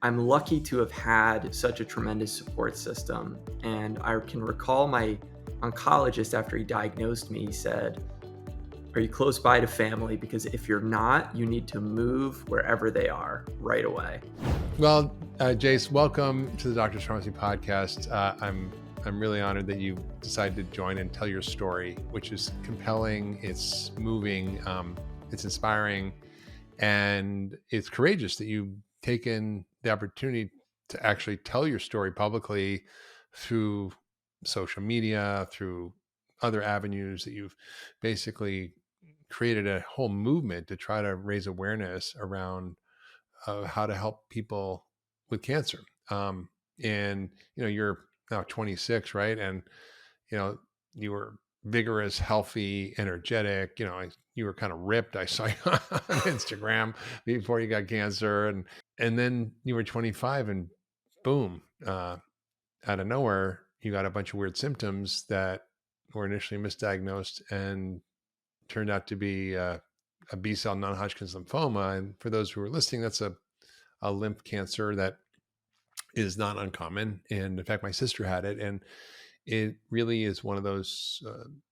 I'm lucky to have had such a tremendous support system. And I can recall my oncologist, after he diagnosed me, he said, "Are you close by to family? Because if you're not, you need to move wherever they are right away." Well, Jace, welcome to the Doctor's Pharmacy Podcast. I'm really honored that you decided to join and tell your story, which is compelling. It's moving. It's inspiring, and it's courageous that you've taken the opportunity to actually tell your story publicly through social media, through other avenues that you've basically created a whole movement to try to raise awareness around how to help people with cancer. And you're now 26, right? And you were vigorous, healthy, energetic. You were kind of ripped. I saw you on Instagram before you got cancer, and then you were 25, and boom, out of nowhere, you got a bunch of weird symptoms that were initially misdiagnosed and turned out to be a B-cell non-Hodgkin's lymphoma. And for those who are listening, that's a lymph cancer that is not uncommon. And in fact, my sister had it, and it really is one of those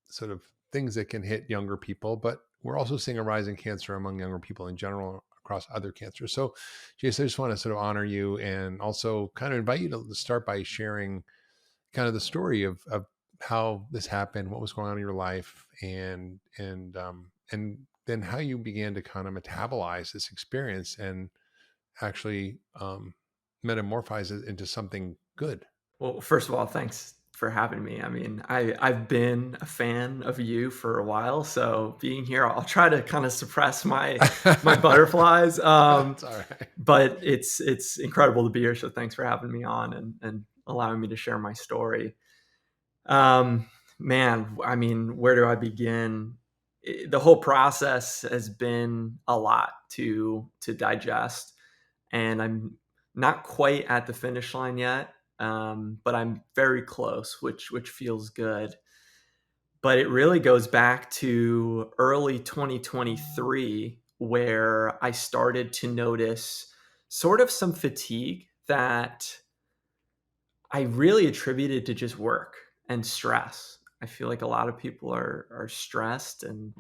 sort of things that can hit younger people, but we're also seeing a rise in cancer among younger people in general across other cancers. So Jason, I just want to sort of honor you and also kind of invite you to start by sharing kind of the story of how this happened, what was going on in your life, and then how you began to kind of metabolize this experience and actually metamorphose it into something good. Well, first of all, thanks for having me. I mean, I've been a fan of you for a while, so being here, I'll try to kind of suppress my butterflies. That's all right. But it's incredible to be here. So thanks for having me on and allowing me to share my story. Man, I mean, where do I begin? The whole process has been a lot to digest, and I'm not quite at the finish line yet. But I'm very close, which feels good. But it really goes back to early 2023, where I started to notice sort of some fatigue that I really attributed to just work and stress. I feel like a lot of people are stressed, and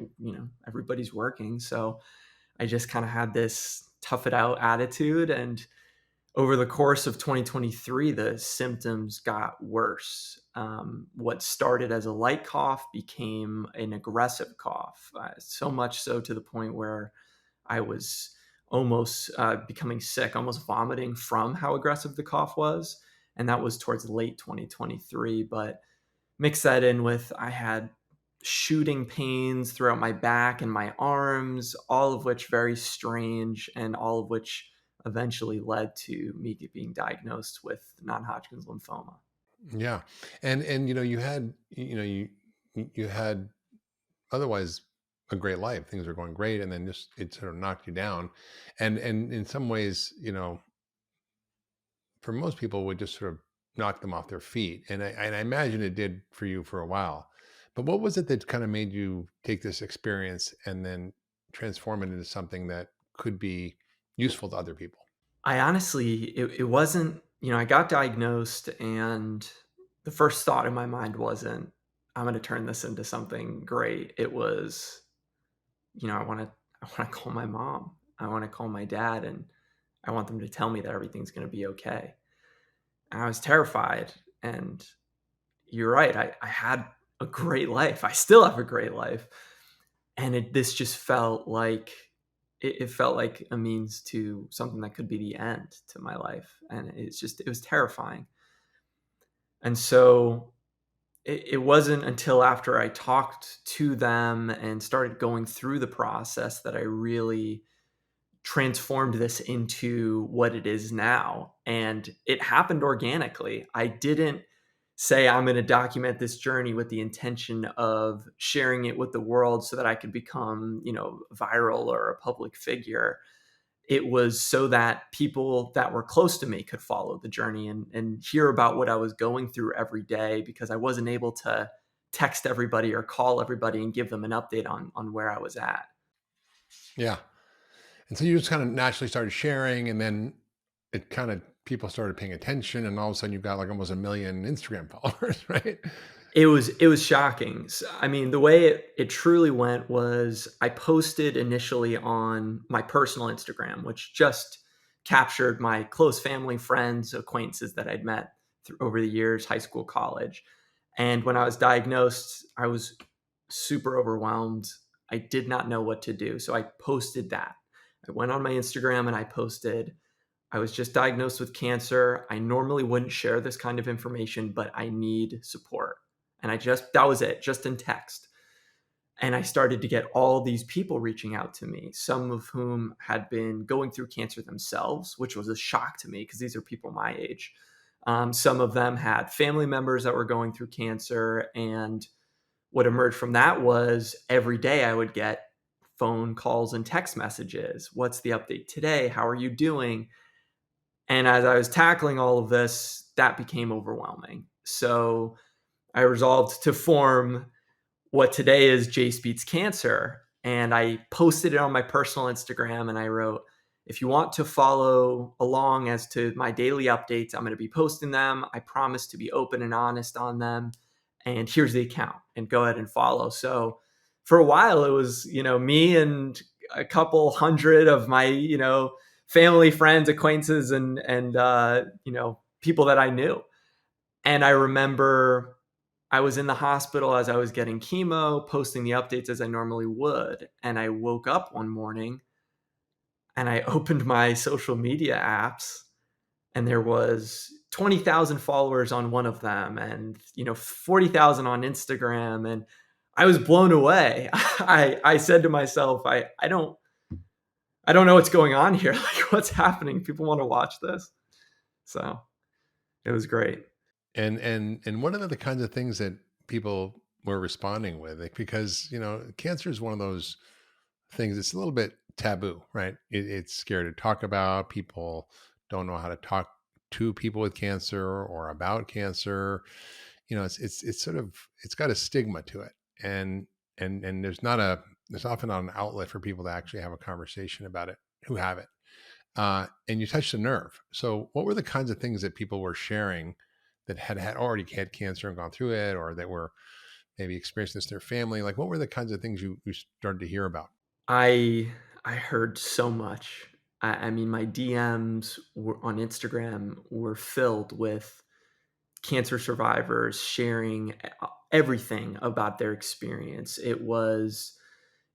everybody's working, so I just kind of had this tough it out attitude. And over the course of 2023, the symptoms got worse. What started as a light cough became an aggressive cough, so much so to the point where I was almost becoming sick, almost vomiting from how aggressive the cough was. And that was towards late 2023. But mix that in with I had shooting pains throughout my back and my arms, all of which very strange, and all of which eventually led to me being diagnosed with non-Hodgkin's lymphoma. Yeah. And you had otherwise a great life. Things were going great, and then just it sort of knocked you down. And in some ways, for most people would just sort of knock them off their feet. And I imagine it did for you for a while. But what was it that kind of made you take this experience and then transform it into something that could be useful to other people? I honestly, it wasn't, I got diagnosed, and the first thought in my mind wasn't, I'm going to turn this into something great. It was, I want to call my mom. I want to call my dad, and I want them to tell me that everything's going to be okay. And I was terrified. And you're right. I had a great life. I still have a great life. And this just felt like, it felt like a means to something that could be the end to my life. And it was terrifying. And so it wasn't until after I talked to them and started going through the process that I really transformed this into what it is now. And it happened organically. I didn't say I'm going to document this journey with the intention of sharing it with the world so that I could become, viral or a public figure. It was so that people that were close to me could follow the journey and hear about what I was going through every day, because I wasn't able to text everybody or call everybody and give them an update on where I was at. Yeah. And so you just kind of naturally started sharing, and then it kind of people started paying attention, and all of a sudden you've got like almost a million Instagram followers, right? It was shocking. I mean, the way it truly went was I posted initially on my personal Instagram, which just captured my close family, friends, acquaintances that I'd met over the years, high school, college. And when I was diagnosed, I was super overwhelmed. I did not know what to do. So I posted that. I went on my Instagram and I posted, I was just diagnosed with cancer. I normally wouldn't share this kind of information, but I need support. And that was it, just in text. And I started to get all these people reaching out to me, some of whom had been going through cancer themselves, which was a shock to me because these are people my age. Some of them had family members that were going through cancer. And what emerged from that was every day I would get phone calls and text messages. What's the update today? How are you doing? And as I was tackling all of this, that became overwhelming. So I resolved to form what today is Jace Beats Cancer. And I posted it on my personal Instagram and I wrote, if you want to follow along as to my daily updates, I'm going to be posting them. I promise to be open and honest on them. And here's the account and go ahead and follow. So for a while, it was, me and a couple hundred of my, family, friends, acquaintances, and people that I knew. And I remember I was in the hospital as I was getting chemo, posting the updates as I normally would. And I woke up one morning and I opened my social media apps and there was 20,000 followers on one of them and 40,000 on Instagram, and I was blown away. I said to myself, I don't know what's going on here. Like, what's happening? People want to watch this. So it was great. And what are the kinds of things that people were responding with? Like, because cancer is one of those things. It's a little bit taboo, right? It's scary to talk about. People don't know how to talk to people with cancer or about cancer. It's sort of, it's got a stigma to it, and there's often not an outlet for people to actually have a conversation about it who have it. And you touched a nerve. So, what were the kinds of things that people were sharing that had already had cancer and gone through it, or that were maybe experiencing this in their family? Like, what were the kinds of things you started to hear about? I I heard so much. I mean, my DMs on Instagram were filled with cancer survivors sharing everything about their experience. It was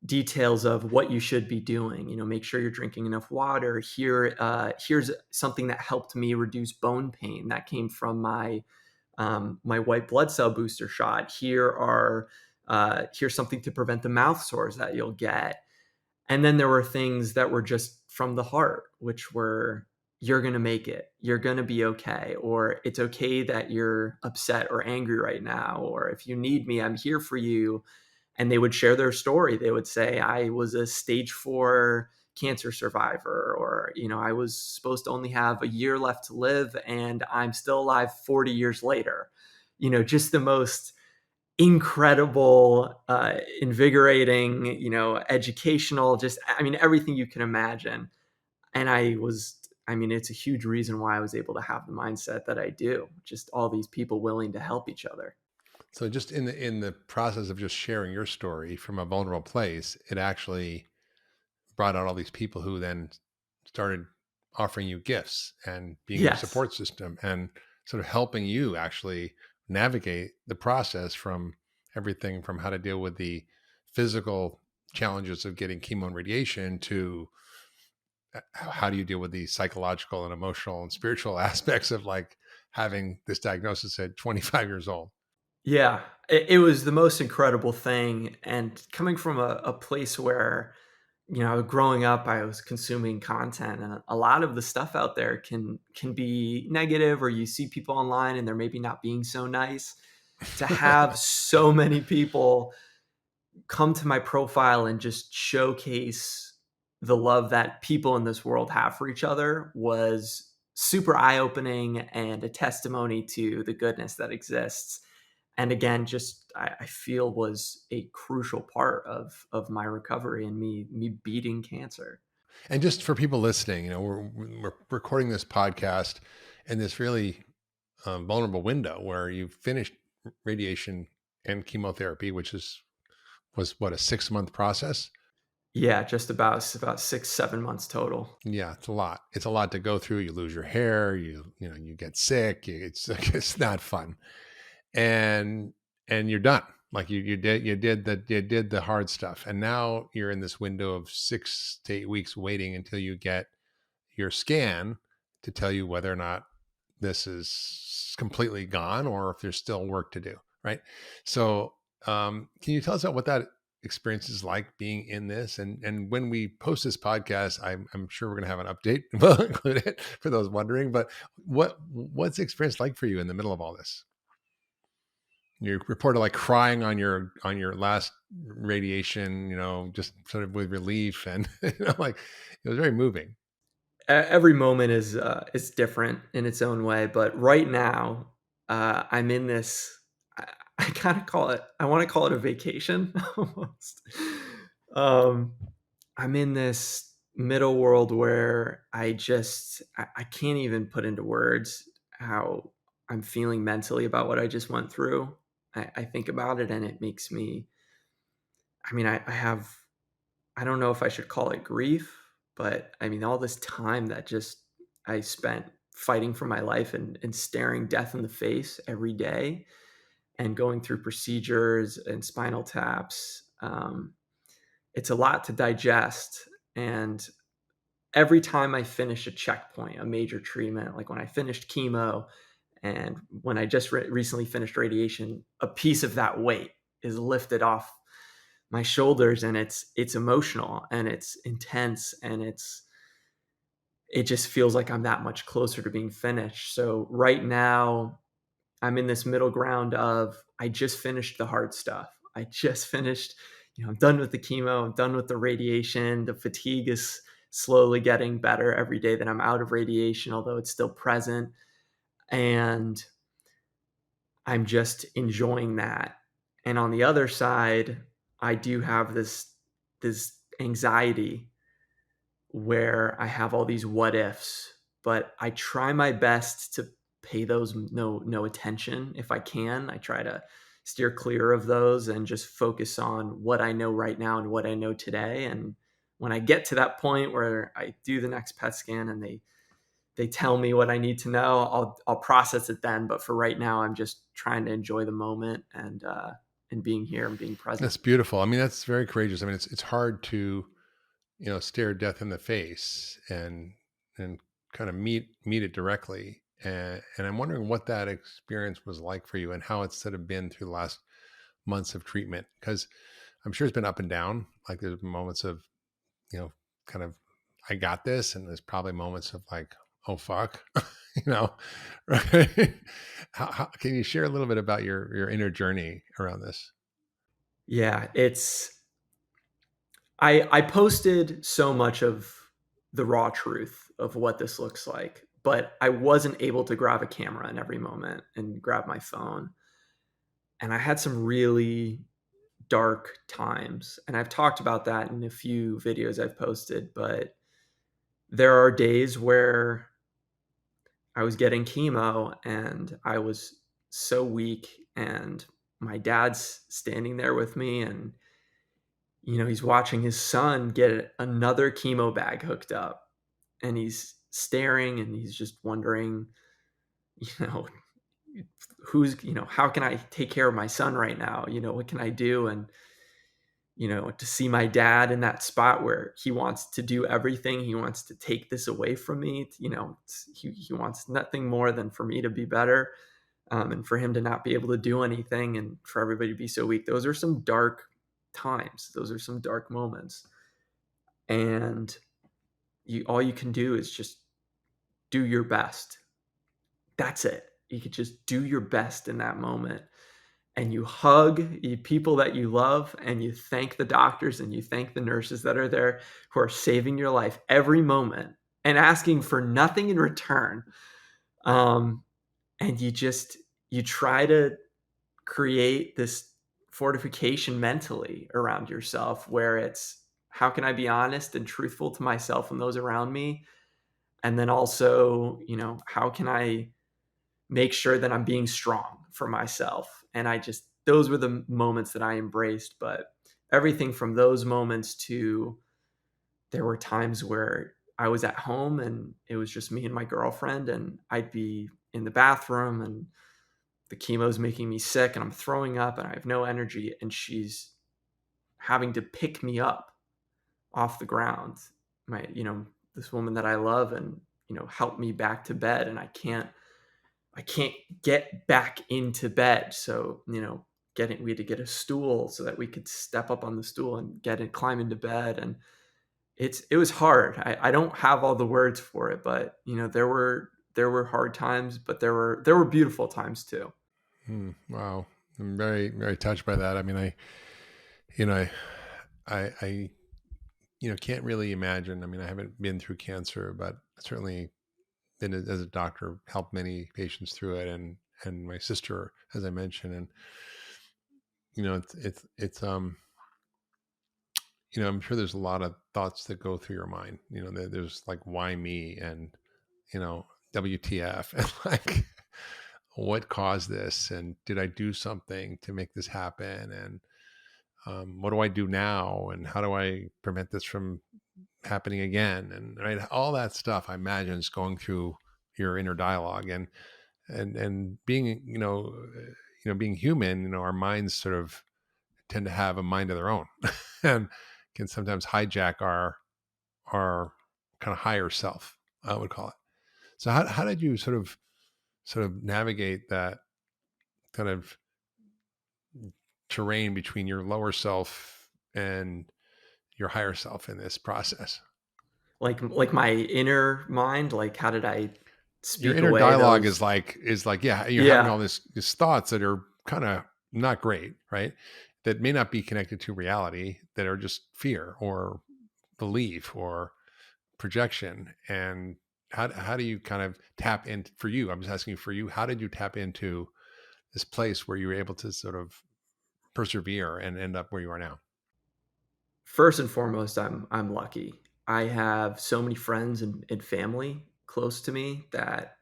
details of what you should be doing. Make sure you're drinking enough water. Here's something that helped me reduce bone pain. That came from my white blood cell booster shot. Here's something to prevent the mouth sores that you'll get. And then there were things that were just from the heart, which were, you're going to make it. You're going to be okay. Or it's okay that you're upset or angry right now. Or if you need me, I'm here for you. And they would share their story. They would say, I was a stage 4 cancer survivor, or, I was supposed to only have a year left to live and I'm still alive 40 years later. Just the most incredible, invigorating, educational, just, I mean, everything you can imagine. And it's a huge reason why I was able to have the mindset that I do, just all these people willing to help each other. So, just in the process of just sharing your story from a vulnerable place, it actually brought out all these people who then started offering you gifts and being your Yes. support system and sort of helping you actually navigate the process from everything from how to deal with the physical challenges of getting chemo and radiation to how do you deal with the psychological and emotional and spiritual aspects of like having this diagnosis at 25 years old. Yeah, it was the most incredible thing. And coming from a place where, growing up, I was consuming content, and a lot of the stuff out there can be negative, or you see people online and they're maybe not being so nice. To have so many people come to my profile and just showcase the love that people in this world have for each other was super eye-opening and a testimony to the goodness that exists. And again, just I feel was a crucial part of my recovery and me beating cancer. And just for people listening, we're recording this podcast in this really vulnerable window where you finished radiation and chemotherapy, which was what, a 6 month process. Yeah, just about it's about 6, 7 months total. Yeah, it's a lot. It's a lot to go through. You lose your hair. You get sick. It's it's not fun. And you're done. Like you did the hard stuff, and now you're in this window of 6 to 8 weeks waiting until you get your scan to tell you whether or not this is completely gone or if there's still work to do. Right. So, can you tell us about what that experience is like being in this? And when we post this podcast, I'm sure we're going to have an update. We'll include it for those wondering. But what's the experience like for you in the middle of all this? You reported like crying on your last radiation, just sort of with relief, and like it was very moving. Every moment is different in its own way, but right now, I'm in this. I, I kind of call it. I want to call it a vacation almost. Um, I'm in this middle world where I can't even put into words how I'm feeling mentally about what I just went through. I think about it and it makes me. I mean, I have I don't know if I should call it grief, but I mean, all this time that just I spent fighting for my life and staring death in the face every day and going through procedures and spinal taps. It's a lot to digest. And every time I finish a checkpoint, a major treatment, like when I finished chemo and when I just recently finished radiation, a piece of that weight is lifted off my shoulders, and it's emotional and it's intense and it just feels like I'm that much closer to being finished. So right now I'm in this middle ground of I just finished the hard stuff. I just finished, I'm done with the chemo, I'm done with the radiation. The fatigue is slowly getting better every day that I'm out of radiation, although it's still present. And I'm just enjoying that. And on the other side, I do have this anxiety where I have all these what ifs, but I try my best to pay those no attention if I can. I try to steer clear of those and just focus on what I know right now and what I know today. And when I get to that point where I do the next PET scan and they tell me what I need to know, I'll process it then. But for right now, I'm just trying to enjoy the moment and being here and being present. That's beautiful. I mean, that's very courageous. I mean, it's hard to stare death in the face and kind of meet it directly. And I'm wondering what that experience was like for you and how it's sort of been through the last months of treatment, because I'm sure it's been up and down. Like there's moments of kind of I got this, and there's probably moments of like, oh fuck, right? How can you share a little bit about your inner journey around this? Yeah, I posted so much of the raw truth of what this looks like, but I wasn't able to grab a camera in every moment and grab my phone. And I had some really dark times. And I've talked about that in a few videos I've posted, but there are days where I was getting chemo and I was so weak, and my dad's standing there with me, and he's watching his son get another chemo bag hooked up, and he's staring and he's just wondering, you know, how can I take care of my son right now? What can I do? And to see my dad in that spot where he wants to do everything, he wants to take this away from me. He wants nothing more than for me to be better, and for him to not be able to do anything, and for everybody to be so weak. Those are some dark times. Those are some dark moments, and all you can do is just do your best. That's it. You could just do your best in that moment, and you hug people that you love, and you thank the doctors and you thank the nurses that are there who are saving your life every moment and asking for nothing in return. And you try to create this fortification mentally around yourself where it's how can I be honest and truthful to myself and those around me? And then also, how can I make sure that I'm being strong for myself? And those were the moments that I embraced. But everything from those moments to, there were times where I was at home and it was just me and my girlfriend, and I'd be in the bathroom and the chemo's making me sick and I'm throwing up and I have no energy, and she's having to pick me up off the ground. This woman that I love, and, help me back to bed. And I can't get back into bed. So, we had to get a stool so that we could step up on the stool and climb into bed. And it was hard. I don't have all the words for it, but there were hard times, but there were beautiful times too. Wow. I'm very, very touched by that. I mean, you know, I can't really imagine. I mean, I haven't been through cancer, but certainly been as a doctor, helped many patients through it, and my sister, as I mentioned, and it's I'm sure there's a lot of thoughts that go through your mind. There's like, why me, and WTF, and like, what caused this, and did I do something to make this happen, and what do I do now, and how do I prevent this from happening again, and right, all that stuff I imagine is going through your inner dialogue, and being being human, our minds sort of tend to have a mind of their own and can sometimes hijack our kind of higher self, I would call it. So how did you sort of navigate that kind of terrain between your lower self and your higher self in this process? Like my inner mind, like how did I Your speak inner away dialogue those? is like, yeah, you're having Yeah. all these thoughts that are kind of not great, right? That may not be connected to reality, that are just fear or belief or projection. And how do you kind of tap in for you? I'm just asking you, for you, how did you tap into this place where you were able to sort of persevere and end up where you are now? First and foremost, I'm lucky. I have so many friends and family close to me that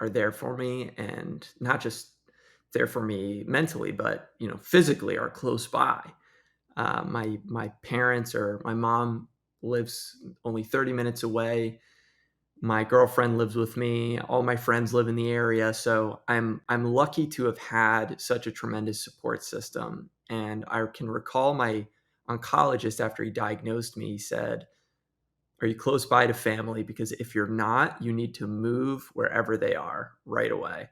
are there for me, and not just there for me mentally, but physically are close by. My parents, or my mom, lives only 30 minutes away. My girlfriend lives with me. All my friends live in the area, so I'm lucky to have had such a tremendous support system. And I can recall my oncologist, after he diagnosed me, he said, "Are you close by to family? Because if you're not, you need to move wherever they are right away."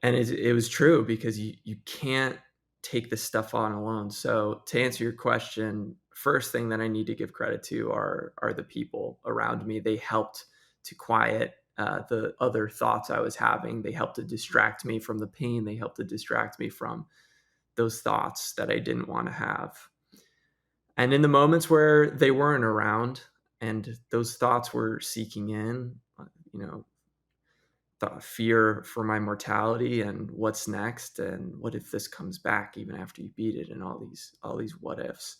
And it was true, because you can't take this stuff on alone. So to answer your question, first thing that I need to give credit to are the people around me. They helped to quiet the other thoughts I was having. They helped to distract me from the pain. They helped to distract me from those thoughts that I didn't want to have. And in the moments where they weren't around and those thoughts were seeking in, you know, the fear for my mortality and what's next, and what if this comes back even after you beat it, and all these what ifs,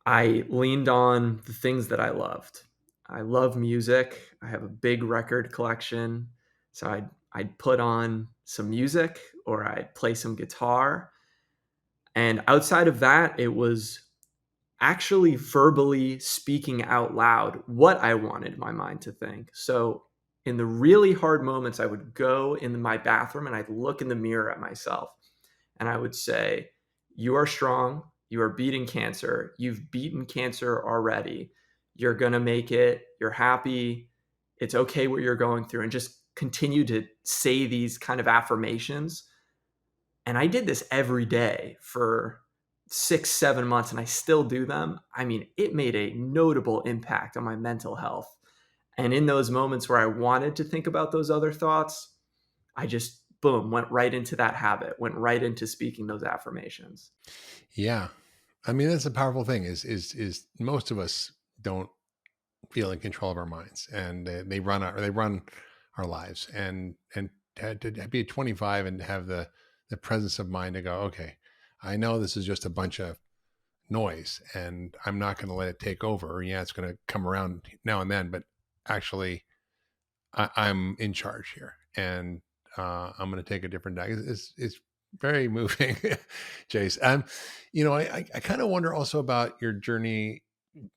I leaned on the things that I loved. I love music. I have a big record collection, so I'd put on some music, or I'd play some guitar. And outside of that, it was actually verbally speaking out loud what I wanted my mind to think. So in the really hard moments, I would go in my bathroom and I'd look in the mirror at myself and I would say, "You are strong. You are beating cancer. You've beaten cancer already. You're going to make it. You're happy. It's okay what you're going through." And just continue to say these kind of affirmations. And I did this every day for 6, 7 months, and I still do them. I mean, it made a notable impact on my mental health. And in those moments where I wanted to think about those other thoughts, I just, boom, went right into that habit, went right into speaking those affirmations. Yeah. I mean, that's a powerful thing, is most of us don't feel in control of our minds, and they run our lives, and to be 25 and have the presence of mind to go, okay, I know this is just a bunch of noise, and I'm not going to let it take over. Yeah, it's going to come around now and then, but actually, I'm in charge here, and I'm going to take a different diet. It's very moving, Jace. I kind of wonder also about your journey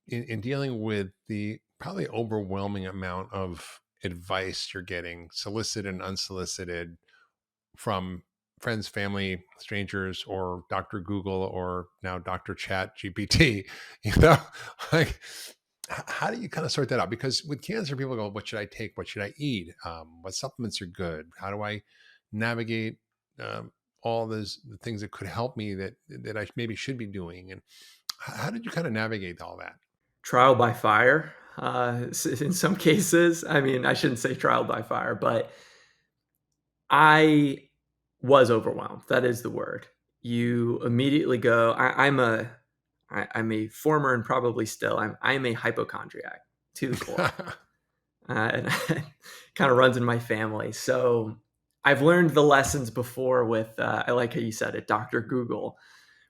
in dealing with the probably overwhelming amount of advice you're getting, solicited and unsolicited, from friends, family, strangers, or Dr. Google, or now Dr. Chat GPT. You know, like how do you kind of sort that out? Because with cancer, people go, "What should I take? What should I eat? What supplements are good? How do I navigate all the things that could help me that I maybe should be doing?" And how did you kind of navigate all that? Trial by fire. In some cases, I mean, I shouldn't say trial by fire, but I was overwhelmed. That is the word. You immediately go. I'm a former and probably still. I'm a hypochondriac to the core, and kind of runs in my family. So I've learned the lessons before with. I like how you said it, Doctor Google,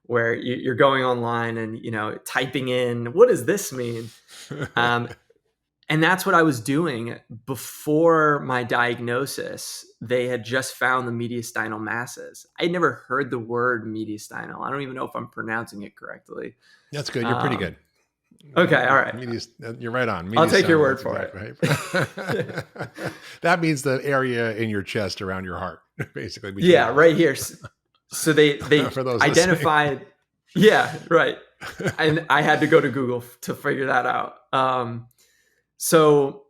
where you're going online and typing in what does this mean. Um, and that's what I was doing before my diagnosis. They had just found the mediastinal masses. I'd never heard the word mediastinal. I don't even know if I'm pronouncing it correctly. That's good. You're pretty good. Okay, all right. You're right on. I'll take your word That's for exactly it. right. That means the area in your chest around your heart, basically. Yeah, right here. So they For those identified. Yeah, right. And I had to go to Google to figure that out. So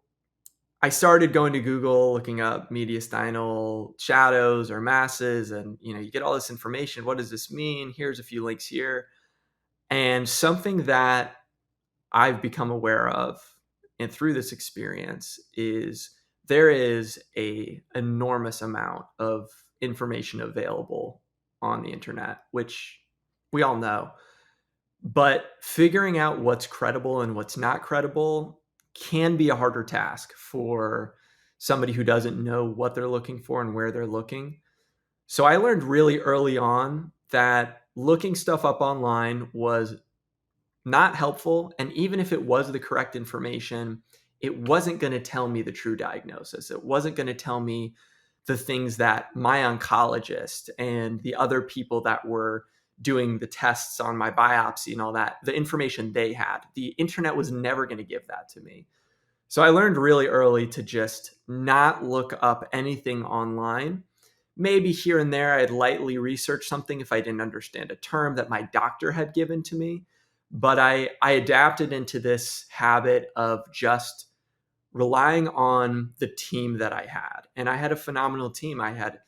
I started going to Google, looking up mediastinal shadows or masses, and you get all this information. What does this mean? Here's a few links here. And something that I've become aware of and through this experience is there is a enormous amount of information available on the internet, which we all know. But figuring out what's credible and what's not credible can be a harder task for somebody who doesn't know what they're looking for and where they're looking. So I learned really early on that looking stuff up online was not helpful. And even if it was the correct information, it wasn't going to tell me the true diagnosis. It wasn't going to tell me the things that my oncologist and the other people that were doing the tests on my biopsy and all that, the information they had. The internet was never going to give that to me. So I learned really early to just not look up anything online. Maybe here and there, I'd lightly research something if I didn't understand a term that my doctor had given to me. But I adapted into this habit of just relying on the team that I had. And I had a phenomenal team. I had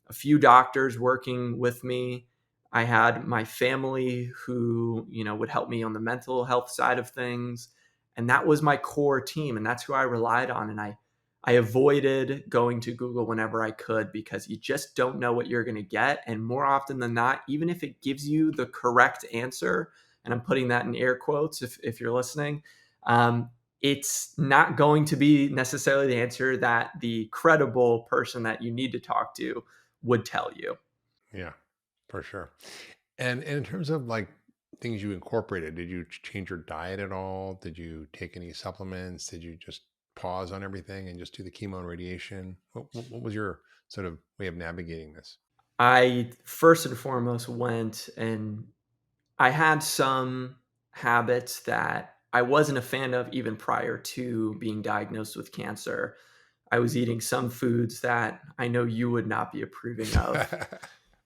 a few doctors working with me. I had my family who, would help me on the mental health side of things. And that was my core team. And that's who I relied on. And I avoided going to Google whenever I could because you just don't know what you're going to get. And more often than not, even if it gives you the correct answer, and I'm putting that in air quotes if you're listening, it's not going to be necessarily the answer that the credible person that you need to talk to would tell you. Yeah, for sure. And in terms of like things you incorporated, did you change your diet at all? Did you take any supplements? Did you just pause on everything and just do the chemo and radiation? What was your sort of way of navigating this? I first and foremost went and I had some habits that I wasn't a fan of even prior to being diagnosed with cancer. I was eating some foods that I know you would not be approving of.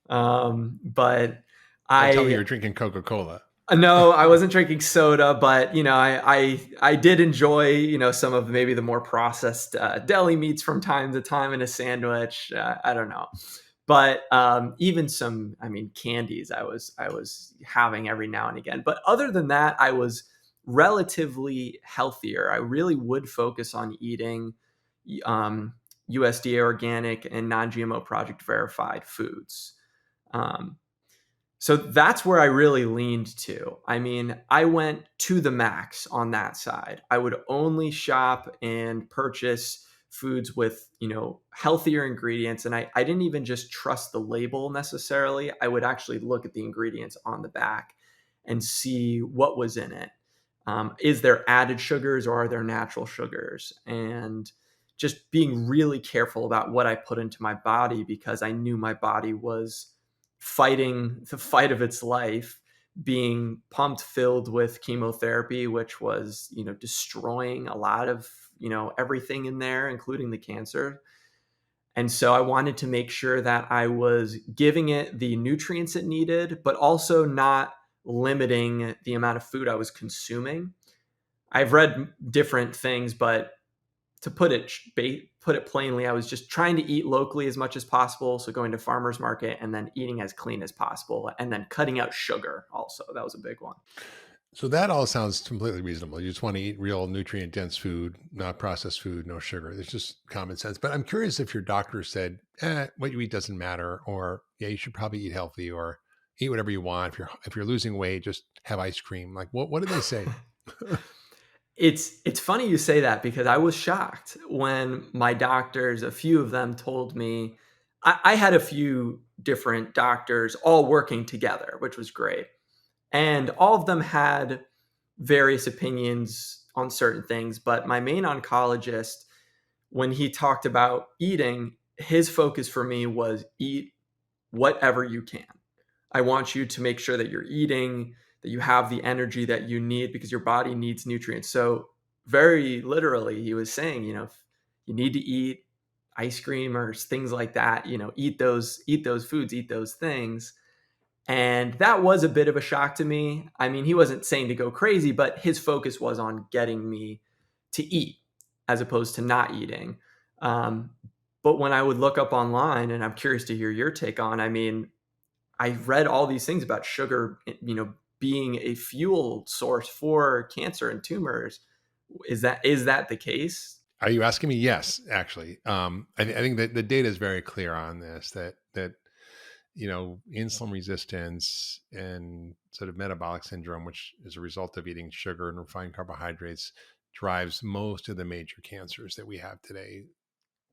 But Don't tell me I you're drinking Coca-Cola. no, I wasn't drinking soda, but I did enjoy some of maybe the more processed deli meats from time to time in a sandwich. I don't know, but even some, candies I was having every now and again. But other than that, I was relatively healthier. I really would focus on eating USDA organic and non-GMO project verified foods. Um, so that's where I really leaned to. I went to the max on that side. I would only shop and purchase foods with, healthier ingredients. And I didn't even just trust the label necessarily. I would actually look at the ingredients on the back. and see what was in it. Is there added sugars or are there natural sugars? And just being really careful about what I put into my body, because I knew my body was fighting the fight of its life, being pumped filled with chemotherapy, which was, destroying a lot of, everything in there, including the cancer. And so I wanted to make sure that I was giving it the nutrients it needed, but also not limiting the amount of food I was consuming. I've read different things, but to put it plainly, I was just trying to eat locally as much as possible. So going to farmers market and then eating as clean as possible, and then cutting out sugar. Also, that was a big one. So that all sounds completely reasonable. You just want to eat real nutrient dense food, not processed food, no sugar. It's just common sense. But I'm curious if your doctor said, what you eat doesn't matter, or yeah, you should probably eat healthy, or eat whatever you want. If you're losing weight, just have ice cream. Like what did they say? It's funny you say that, because I was shocked when my doctors, a few of them, told me. I had a few different doctors all working together, which was great. And all of them had various opinions on certain things. But my main oncologist, when he talked about eating, his focus for me was eat whatever you can. I want you to make sure that you're eating, that you have the energy that you need, because your body needs nutrients. So, very literally, he was saying, if you need to eat ice cream or things like that, eat those foods, eat those things. And that was a bit of a shock to me. I mean, he wasn't saying to go crazy, but his focus was on getting me to eat as opposed to not eating. Um, but when I would look up online, and I'm curious to hear your take on, I mean, I read all these things about sugar, being a fuel source for cancer and tumors. Is that the case? Are you asking me? Yes, actually. I think that the data is very clear on this, that insulin resistance and sort of metabolic syndrome, which is a result of eating sugar and refined carbohydrates, drives most of the major cancers that we have today: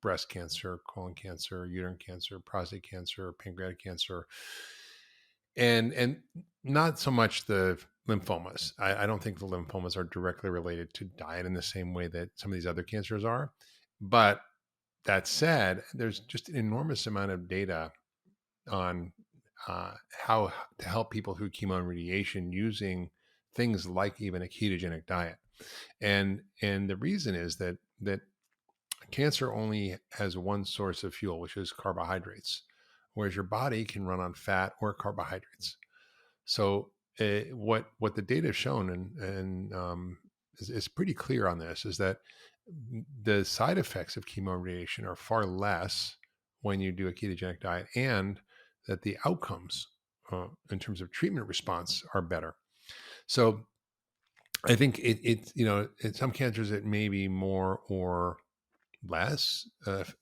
breast cancer, colon cancer, uterine cancer, prostate cancer, pancreatic cancer, and not so much the lymphomas. I don't think the lymphomas are directly related to diet in the same way that some of these other cancers are. But that said, there's just an enormous amount of data on how to help people through chemo and radiation using things like even a ketogenic diet. And the reason is that cancer only has one source of fuel, which is carbohydrates, whereas your body can run on fat or carbohydrates. So what the data have shown, and is pretty clear on this, is that the side effects of chemo and radiation are far less when you do a ketogenic diet, and that the outcomes in terms of treatment response are better. So I think in some cancers it may be more or less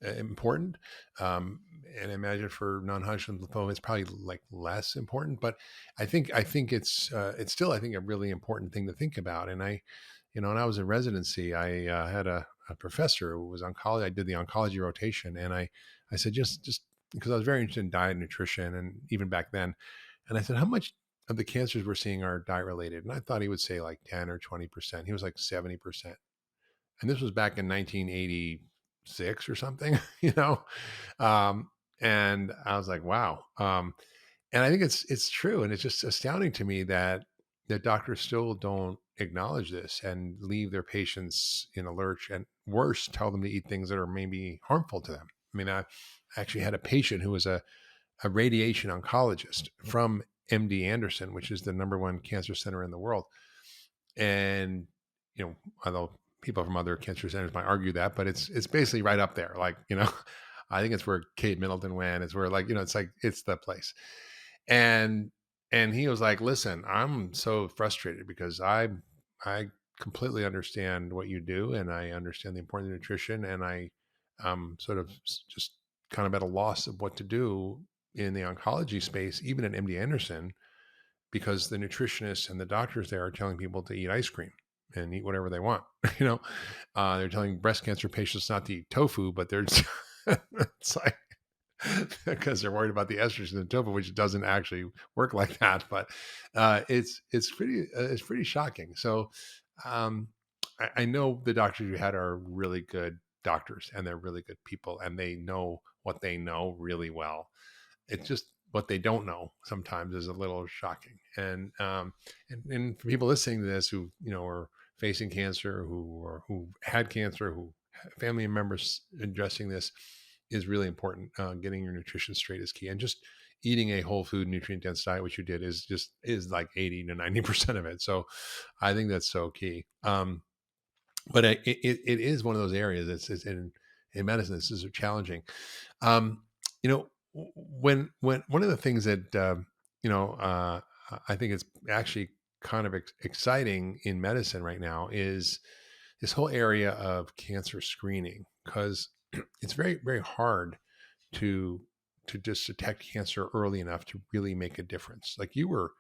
important. And I imagine for non-Hodgkin lymphoma, it's probably like less important. But I think it's still, I think, a really important thing to think about. And when I was in residency, I had a professor who was oncology. I did the oncology rotation, and I said, just because I was very interested in diet and nutrition, and even back then, and I said, how much of the cancers we're seeing are diet related? And I thought he would say like 10 or 20%. He was like 70%. And this was back in 1986 or something, you know? And I was like, wow. And I think it's true. And it's just astounding to me that doctors still don't acknowledge this and leave their patients in a lurch, and worse, tell them to eat things that are maybe harmful to them. I mean, I actually had a patient who was a radiation oncologist from MD Anderson, which is the number one cancer center in the world. And, although people from other cancer centers might argue that, but it's basically right up there. Like, I think it's where Kate Middleton went. It's where, like, it's like, it's the place. And he was like, listen, I'm so frustrated because I completely understand what you do, and I understand the importance of nutrition, and I sort of just kind of at a loss of what to do in the oncology space, even at MD Anderson, because the nutritionists and the doctors there are telling people to eat ice cream and eat whatever they want. They're telling breast cancer patients not to eat tofu, but they're it's like, because they're worried about the estrogen and tofa, which doesn't actually work like that. But it's pretty shocking. So um, I know the doctors you had are really good doctors, and they're really good people, and they know what they know really well. It's just what they don't know sometimes is a little shocking. And for people listening to this who are facing cancer, who had cancer, who family members addressing this is really important. Getting your nutrition straight is key, and just eating a whole food nutrient dense diet, which you did, is like 80 to 90% of it. So I think that's so key. But it is one of those areas that's in medicine. This is challenging. Um, when one of the things that you know, uh, I think it's actually kind of exciting in medicine right now is this whole area of cancer screening, because it's very very hard to just detect cancer early enough to really make a difference. Like you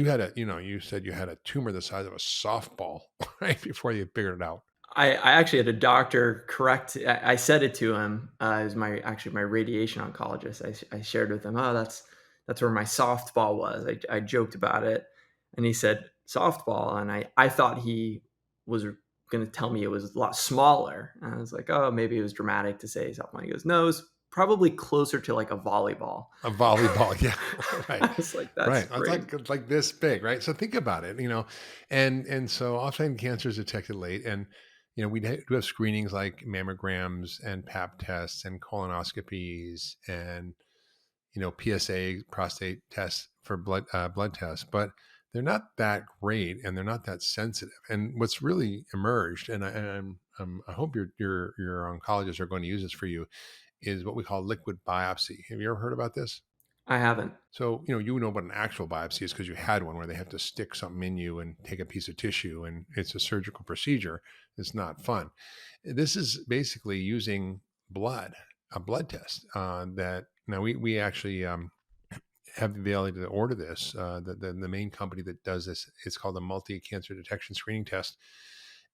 had you said you had a tumor the size of a softball right before you figured it out. I actually had a doctor correct. I said it to him. As my radiation oncologist. I shared with him, oh, that's where my softball was. I joked about it, and he said softball, and I thought he was going to tell me it was a lot smaller. And I was like, oh, maybe it was dramatic to say softball. He goes, no, it's probably closer to like a volleyball. A volleyball, yeah, right, I was like, that's right. great. It's like this big, right? So think about it, and so often cancer is detected late, and do have screenings like mammograms and Pap tests and colonoscopies and PSA prostate tests for blood tests, but they're not that great and they're not that sensitive. And what's really emerged, I hope your oncologists are going to use this for you, is what we call liquid biopsy. Have you ever heard about this? I haven't. So, you know what an actual biopsy is because you had one where they have to stick something in you and take a piece of tissue, and it's a surgical procedure. It's not fun. This is basically using blood, a blood test that now we actually have the ability to order this. The main company that does this, it's called the multi-cancer detection screening test,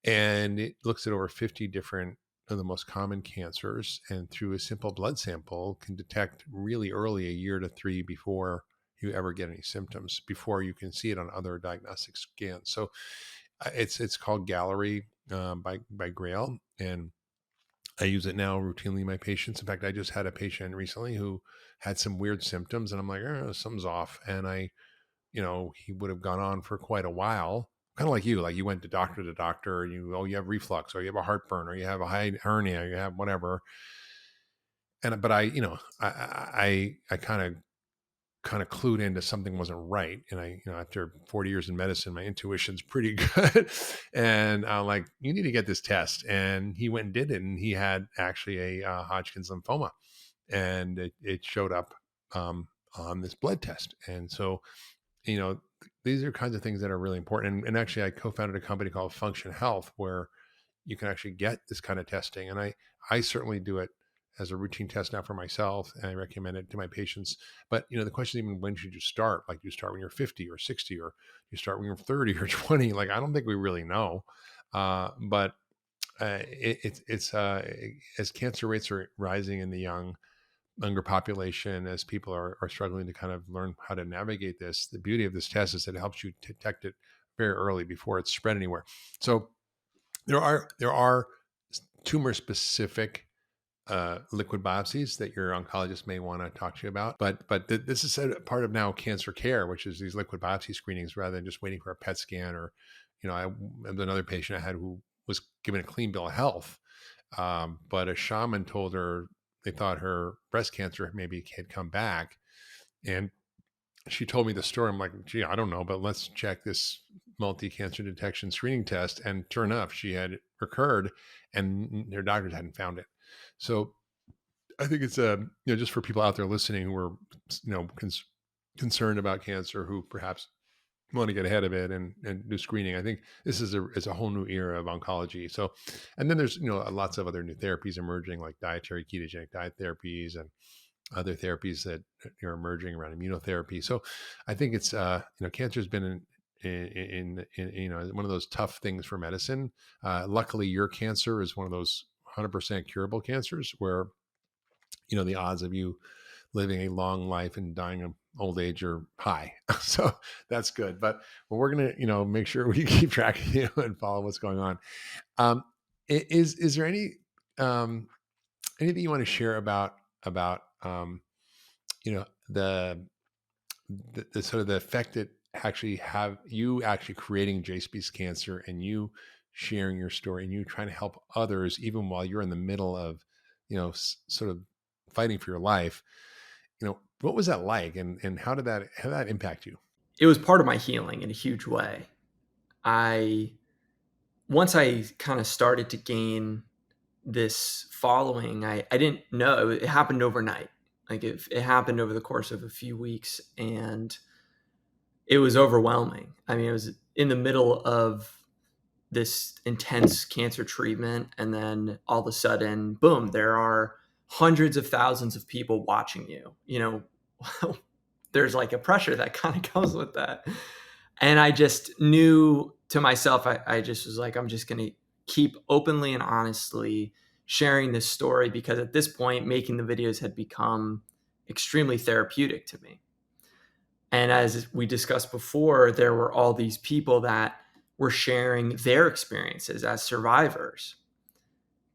and it looks at over 50 different of the most common cancers, and through a simple blood sample can detect really early, a year to three, before you ever get any symptoms, before you can see it on other diagnostic scans. So it's called Gallery by Grail, and I use it now routinely in my patients. In fact, I just had a patient recently who had some weird symptoms, and I'm like, oh, something's off. And he would have gone on for quite a while, kind of like you went to doctor, and you have reflux, or you have a heartburn, or you have a high hernia, you have whatever. But I kind of clued into something wasn't right. And after 40 years in medicine, my intuition's pretty good. And I'm like, you need to get this test. And he went and did it. And he had actually a Hodgkin's lymphoma, and it showed up on this blood test. And so, you know, these are kinds of things that are really important. And actually, I co-founded a company called Function Health, where you can actually get this kind of testing. And I certainly do it as a routine test now for myself, and I recommend it to my patients. But the question is, even when should you start? Like, do you start when you're 50 or 60, or you start when you're 30 or 20? Like, I don't think we really know. But it's as cancer rates are rising in the younger population, as people are struggling to kind of learn how to navigate this, the beauty of this test is that it helps you detect it very early before it's spread anywhere. So there are tumor specific liquid biopsies that your oncologist may want to talk to you about. But this is a part of now cancer care, which is these liquid biopsy screenings, rather than just waiting for a PET scan. Or, I had another patient I had who was given a clean bill of health, but a shaman told her they thought her breast cancer maybe had come back, and she told me the story. I'm like, gee, I don't know, but let's check this multi-cancer detection screening test. And sure enough, she had recurred, and their doctors hadn't found it. So I think it's just for people out there listening who are concerned about cancer, who perhaps want to get ahead of it and do screening. I think this is a whole new era of oncology. So, and then there's lots of other new therapies emerging, like dietary ketogenic diet therapies and other therapies that are emerging around immunotherapy. So I think it's cancer has been in one of those tough things for medicine. Luckily, your cancer is one of those 100% curable cancers, where the odds of you living a long life and dying of old age are high. So that's good. But we're gonna, make sure we keep track of you and follow what's going on. Um, is there um, anything you want to share about you know the, the sort of the effect that actually have you actually creating JSP's cancer and you sharing your story and you trying to help others even while you're in the middle of sort of fighting for your life. What was that like, and how did that impact you? It was part of my healing in a huge way. I Once I kind of started to gain this following, I didn't know it happened overnight. Like it happened over the course of a few weeks, and it was overwhelming. I mean, it was in the middle of this intense cancer treatment, and then all of a sudden, boom, there are hundreds of thousands of people watching you. There's like a pressure that kind of comes with that. And I just knew to myself, I just was like, I'm just going to keep openly and honestly sharing this story, because at this point, making the videos had become extremely therapeutic to me. And as we discussed before, there were all these people that were sharing their experiences as survivors.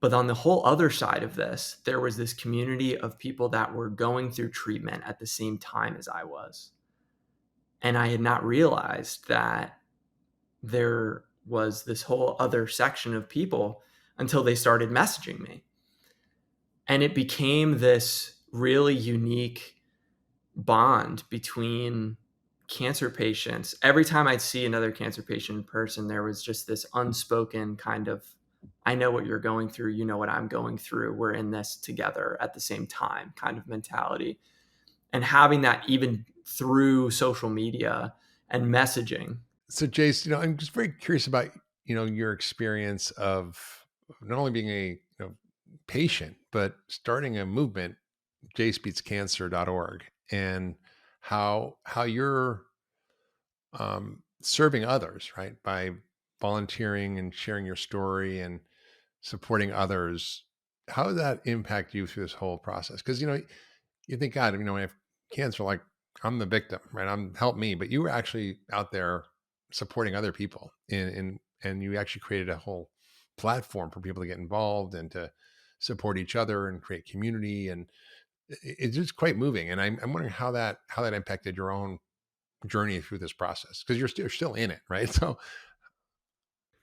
But on the whole other side of this, there was this community of people that were going through treatment at the same time as I was. And I had not realized that there was this whole other section of people until they started messaging me. And it became this really unique bond between cancer patients. Every time I'd see another cancer patient in person, there was just this unspoken kind of, I know what you're going through, you know what I'm going through, we're in this together at the same time kind of mentality. And having that even through social media and messaging. So Jace, I'm just very curious about your experience of not only being a patient but starting a movement, jacebeatscancer.org, and how you're serving others, right? By volunteering and sharing your story and supporting others. How did that impact you through this whole process? Because you think, God, when I have cancer, like I'm the victim, right? Help me, but you were actually out there supporting other people, and you actually created a whole platform for people to get involved and to support each other and create community, and it's just quite moving. And I'm wondering how that impacted your own journey through this process, because you're still in it, right? So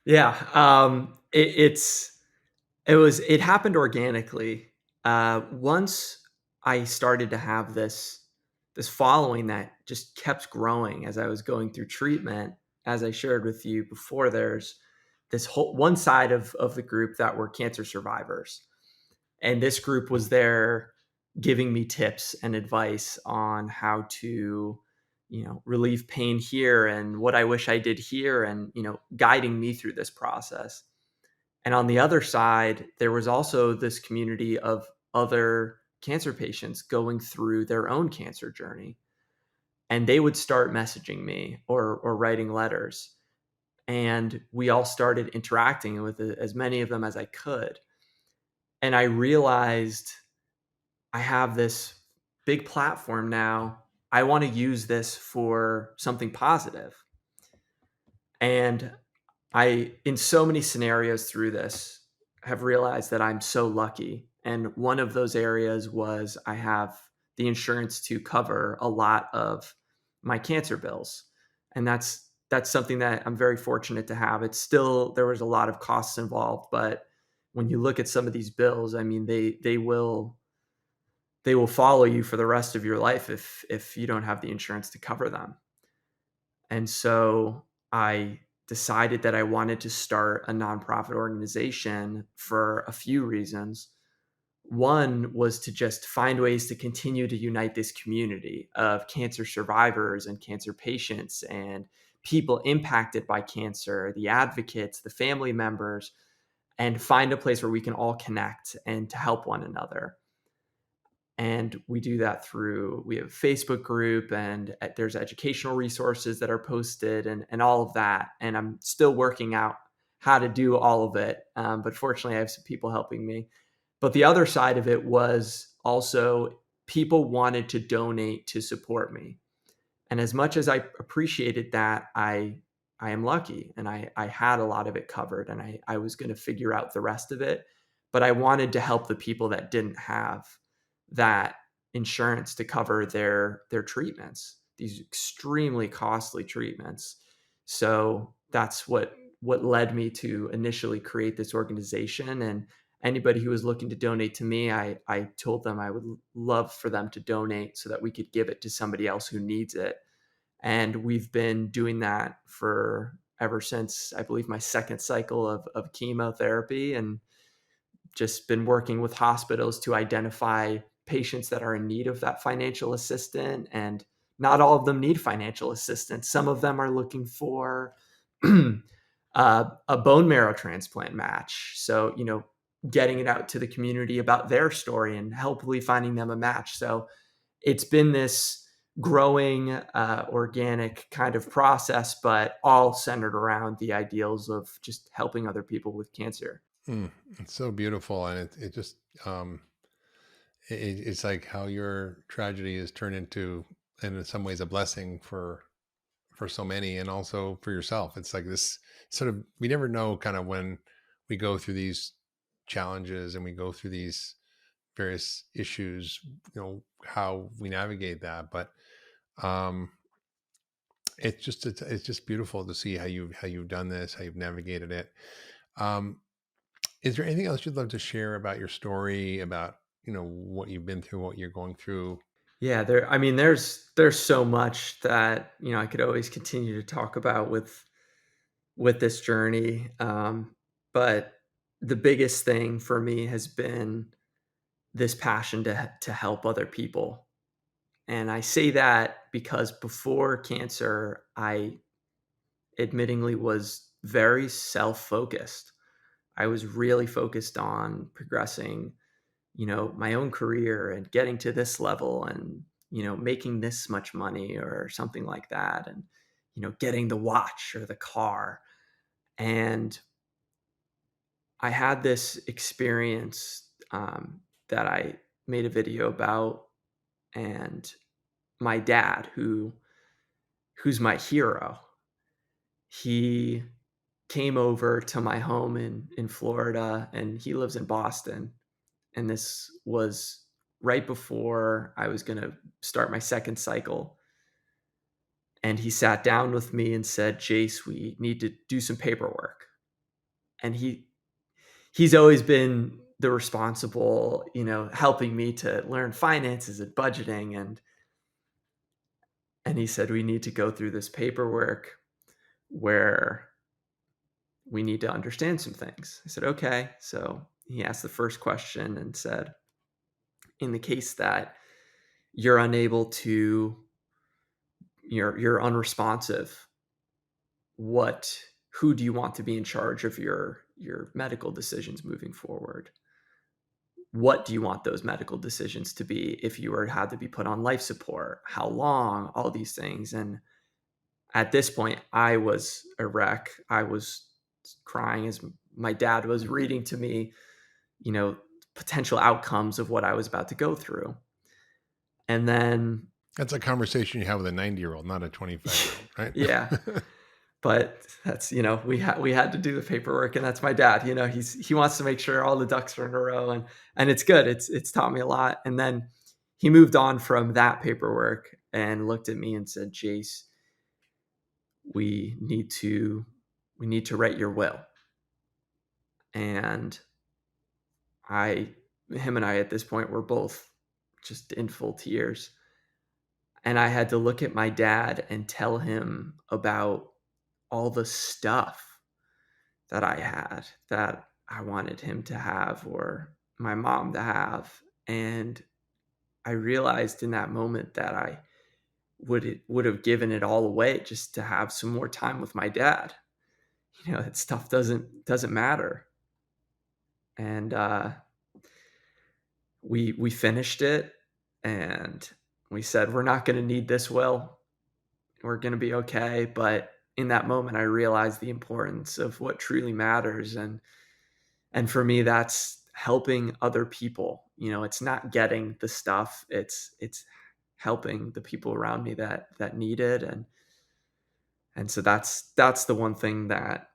Yeah. It happened organically. Once I started to have this following that just kept growing as I was going through treatment. As I shared with you before, there's this whole one side of the group that were cancer survivors, and this group was there giving me tips and advice on how to relieve pain here and what I wish I did here, and guiding me through this process. And on the other side, there was also this community of other cancer patients going through their own cancer journey. And they would start messaging me or writing letters. And we all started interacting with as many of them as I could. And I realized I have this big platform now. I want to use this for something positive. And in so many scenarios through this, have realized that I'm so lucky. And one of those areas was I have the insurance to cover a lot of my cancer bills. And that's something that I'm very fortunate to have. It's still, there was a lot of costs involved, but when you look at some of these bills, I mean, they will follow you for the rest of your life if you don't have the insurance to cover them. And so I decided that I wanted to start a nonprofit organization for a few reasons. One was to just find ways to continue to unite this community of cancer survivors and cancer patients and people impacted by cancer, the advocates, the family members, and find a place where we can all connect and to help one another. And we do that through, we have a Facebook group, and there's educational resources that are posted, and all of that. And I'm still working out how to do all of it. But fortunately, I have some people helping me. But the other side of it was also people wanted to donate to support me. And as much as I appreciated that, I am lucky, and I had a lot of it covered, and I was going to figure out the rest of it. But I wanted to help the people that didn't have that insurance to cover their treatments, these extremely costly treatments. So that's what led me to initially create this organization. And anybody who was looking to donate to me, I told them I would love for them to donate so that we could give it to somebody else who needs it. And we've been doing that for ever since, I believe, my second cycle of chemotherapy, and just been working with hospitals to identify patients that are in need of that financial assistance. And not all of them need financial assistance. Some of them are looking for a bone marrow transplant match. So, getting it out to the community about their story and hopefully finding them a match. So it's been this growing, organic kind of process, but all centered around the ideals of just helping other people with cancer. It's so beautiful, and it just it's like how your tragedy is turned into, and in some ways, a blessing for so many, and also for yourself. It's like this sort of, we never know kind of when we go through these challenges and we go through these various issues, how we navigate that. But um it's just beautiful to see how you've done this, how you've navigated it. um is there anything else you'd love to share about your story, about what you've been through, what you're going through? Yeah, I mean, there's so much that, I could always continue to talk about with this journey. But the biggest thing for me has been this passion to help other people. And I say that because before cancer, I admittingly was very self-focused. I was really focused on progressing, my own career and getting to this level, and, making this much money or something like that. And, getting the watch or the car. And I had this experience, that I made a video about, and my dad, who's my hero, he came over to my home in Florida, and he lives in Boston. And this was right before I was going to start my second cycle. And he sat down with me and said, "Jace, we need to do some paperwork." And he's always been the responsible, helping me to learn finances and budgeting. And he said, "We need to go through this paperwork where we need to understand some things." I said, "Okay." So he asked the first question and said, "In the case that you're unable to, you're unresponsive, who do you want to be in charge of your medical decisions moving forward? What do you want those medical decisions to be if you had to be put on life support? How long? All these things." And at this point, I was a wreck. I was crying as my dad was reading to me, you know, potential outcomes of what I was about to go through. And then, That's a conversation you have with a 90-year-old, not a 25-year-old, yeah, right? but that's, we had to do the paperwork, and that's my dad. He wants to make sure all the ducks are in a row, and it's good. It's taught me a lot. And then he moved on from that paperwork and looked at me and said, "Jace, we need to write your will." And him and I at this point were both just in full tears. And I had to look at my dad and tell him about all the stuff that I had that I wanted him to have, or my mom to have. And I realized in that moment that I would have given it all away just to have some more time with my dad. That stuff doesn't matter. And we finished it, and we said, "We're not going to need this will. We're going to be okay." But in that moment, I realized the importance of what truly matters. And for me, that's helping other people, It's not getting the stuff, it's helping the people around me that need it. And so that's the one thing that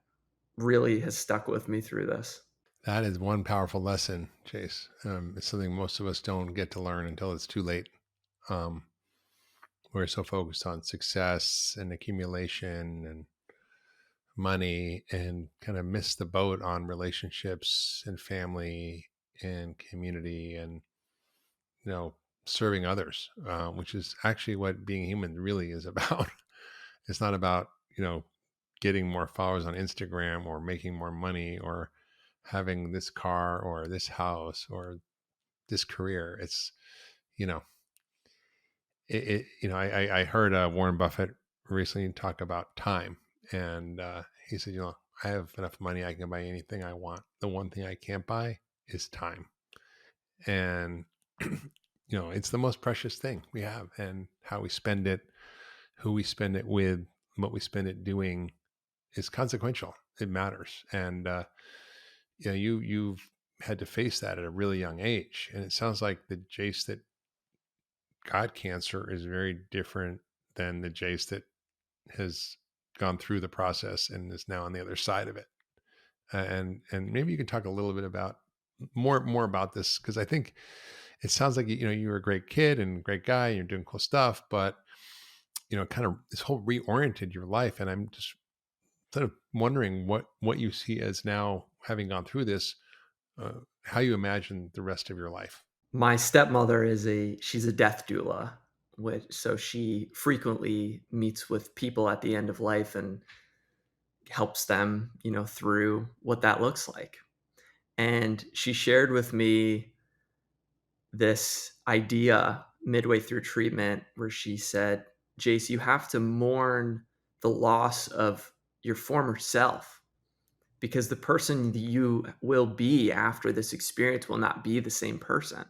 really has stuck with me through this. That is one powerful lesson, Chase. It's something most of us don't get to learn until it's too late. Um, we're so focused on success and accumulation and money, and kind of miss the boat on relationships and family and community, and you know serving others, which is actually what being human really is about. It's not about getting more followers on Instagram or making more money or having this car or this house or this career. It's you know I heard Warren Buffett recently talk about time, and he said, I have enough money, I can buy anything I want. The one thing I can't buy is time. And it's the most precious thing we have, and how we spend it, who we spend it with, what we spend it doing is consequential. It matters. And you've had to face that at a really young age, and it sounds like the Jace that got cancer is very different than the Jace that has gone through the process and is now on the other side of it. And maybe you can talk a little bit about more about this, because I think it sounds like you were a great kid and great guy, and you're doing cool stuff, but kind of this whole reoriented your life. And I'm just sort of wondering what you see as, now having gone through this, how you imagine the rest of your life. My stepmother she's a death doula, which so she frequently meets with people at the end of life and helps them, through what that looks like. And she shared with me this idea midway through treatment where she said, Jace, you have to mourn the loss of your former self, because the person you will be after this experience will not be the same person.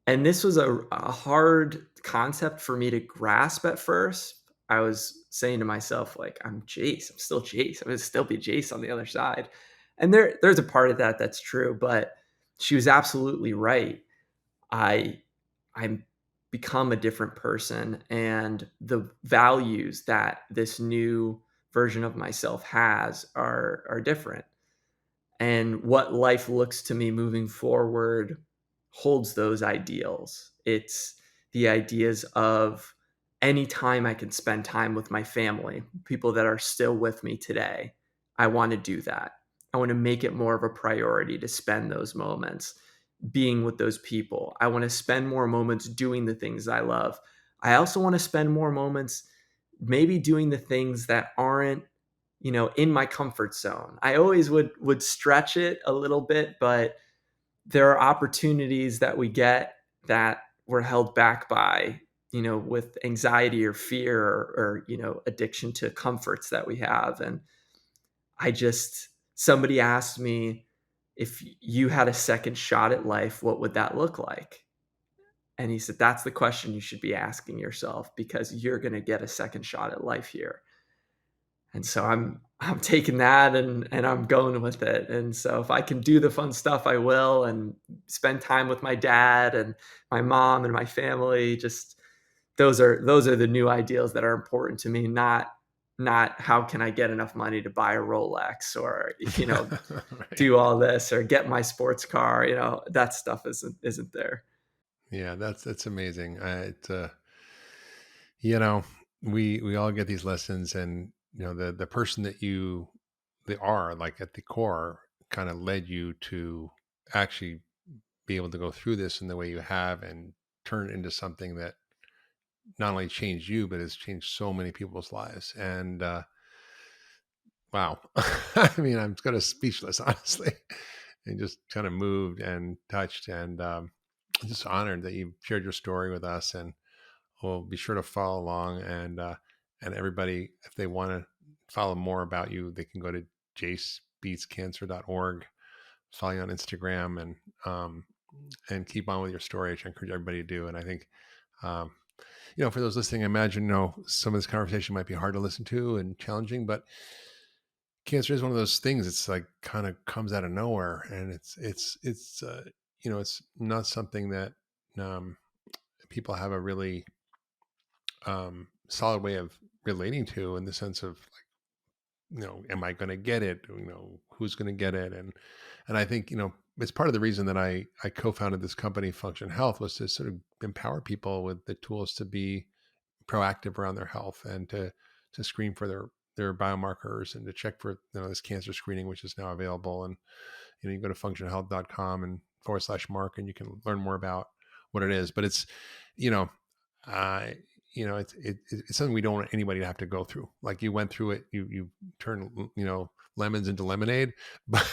And this was a hard concept for me to grasp at first. I was saying to myself, like, I'm Jace. I'm still Jace. I'm going to still be Jace on the other side. And there's a part of that that's true, but she was absolutely right. I become a different person, and the values that this new version of myself has are different. And what life looks to me moving forward holds those ideals. It's the ideas of any time I can spend time with my family, people that are still with me today. I want to do that. I want to make it more of a priority to spend those moments being with those people. I want to spend more moments doing the things I love. I also want to spend more moments maybe doing the things that aren't, in my comfort zone. I always would stretch it a little bit, but there are opportunities that we get that we're held back by, with anxiety or fear or addiction to comforts that we have. And somebody asked me, if you had a second shot at life, what would that look like? And he said, that's the question you should be asking yourself, because you're going to get a second shot at life here. And so I'm taking that and I'm going with it. And so if I can do the fun stuff, I will, and spend time with my dad and my mom and my family. Just those are the new ideals that are important to me, not how can I get enough money to buy a Rolex or Right. do all this or get my sports car. That stuff isn't there. Yeah, that's amazing. You know, we all get these lessons, and the person that they are, like, at the core, kind of led you to actually be able to go through this in the way you have, and turn it into something that not only changed you but has changed so many people's lives. And wow, I mean, I'm kind of speechless, honestly, and just kind of moved and touched, and just honored that you shared your story with us. And we'll be sure to follow along. And everybody, if they want to follow more about you, they can go to jacebeatscancer.org, follow you on Instagram, and keep on with your story, which I encourage everybody to do. And I think, um, for those listening, I imagine, some of this conversation might be hard to listen to and challenging, but cancer is one of those things. It's like kind of comes out of nowhere, and it's it's not something that um, people have a really solid way of relating to, in the sense of, am I going to get it? Who's going to get it? And I think, it's part of the reason that I co-founded this company, Function Health, was to sort of empower people with the tools to be proactive around their health, and to screen for their biomarkers, and to check for this cancer screening, which is now available. And you can go to functionhealth.com and /mark, and you can learn more about what it is. But it's, you know, uh, it's something we don't want anybody to have to go through. Like you went through it, you turn, lemons into lemonade, but,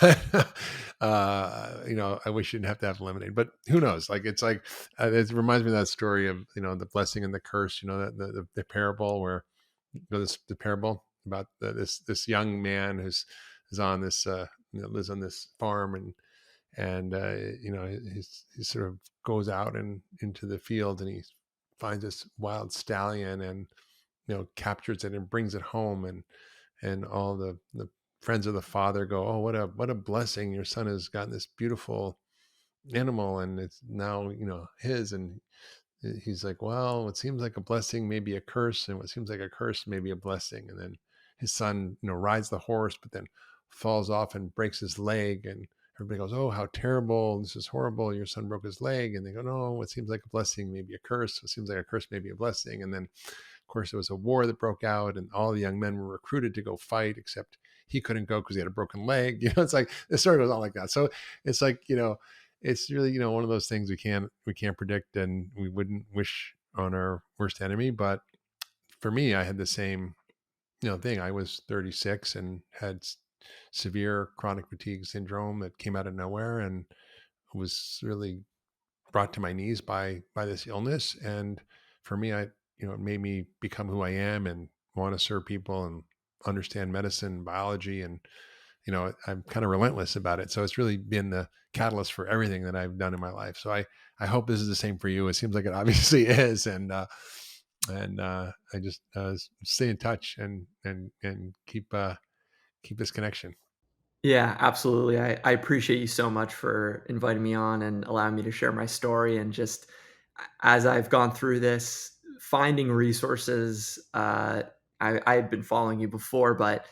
I wish you didn't have to have lemonade, but who knows? Like, it's like, it reminds me of that story of, the blessing and the curse, the parable where, the parable about this young man who's on this, lives on this farm, and he sort of goes out and into the field, and he finds this wild stallion, and captures it and brings it home, and all the friends of the father go, oh, what a blessing, your son has gotten this beautiful animal, and it's now his. And he's like, well, what seems like a blessing may be a curse, and what seems like a curse may be a blessing. And then his son rides the horse, but then falls off and breaks his leg, and everybody goes, oh, how terrible, this is horrible, your son broke his leg. And they go, no, what seems like a blessing may be a curse, what seems like a curse may be a blessing. And then, of course, there was a war that broke out, and all the young men were recruited to go fight, except he couldn't go because he had a broken leg. It's like the story goes on like that. So it's like, it's really, one of those things we can't predict, and we wouldn't wish on our worst enemy. But for me, I had the same, thing. I was 36 and had severe chronic fatigue syndrome that came out of nowhere, and was really brought to my knees by this illness. And for me, it made me become who I am, and want to serve people and understand medicine, biology, and I'm kind of relentless about it. So it's really been the catalyst for everything that I've done in my life. So I hope this is the same for you. It seems like it obviously is. And I just stay in touch, and keep this connection. Yeah, absolutely. I appreciate you so much for inviting me on and allowing me to share my story. And just as I've gone through this, finding resources. I had been following you before, but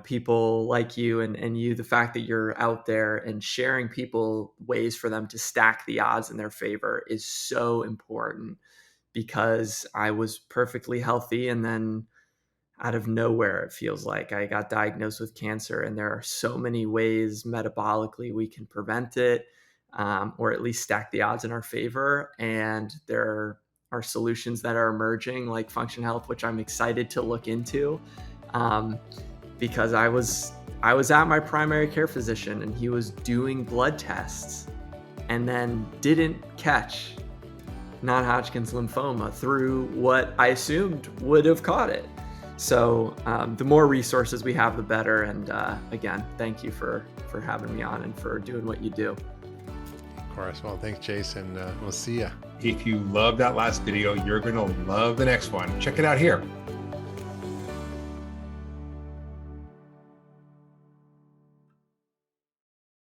people like you, and you, the fact that you're out there and sharing people ways for them to stack the odds in their favor is so important, because I was perfectly healthy, and then out of nowhere, it feels like I got diagnosed with cancer, and there are so many ways metabolically we can prevent it, or at least stack the odds in our favor. And there are solutions that are emerging, like Function Health, which I'm excited to look into, because I was at my primary care physician, and he was doing blood tests, and then didn't catch non-Hodgkin's lymphoma through what I assumed would have caught it. So the more resources we have, the better. And again, thank you for having me on and for doing what you do. Of course. Well, thanks, Jason. We'll see ya. If you love that last video, you're going to love the next one. Check it out here.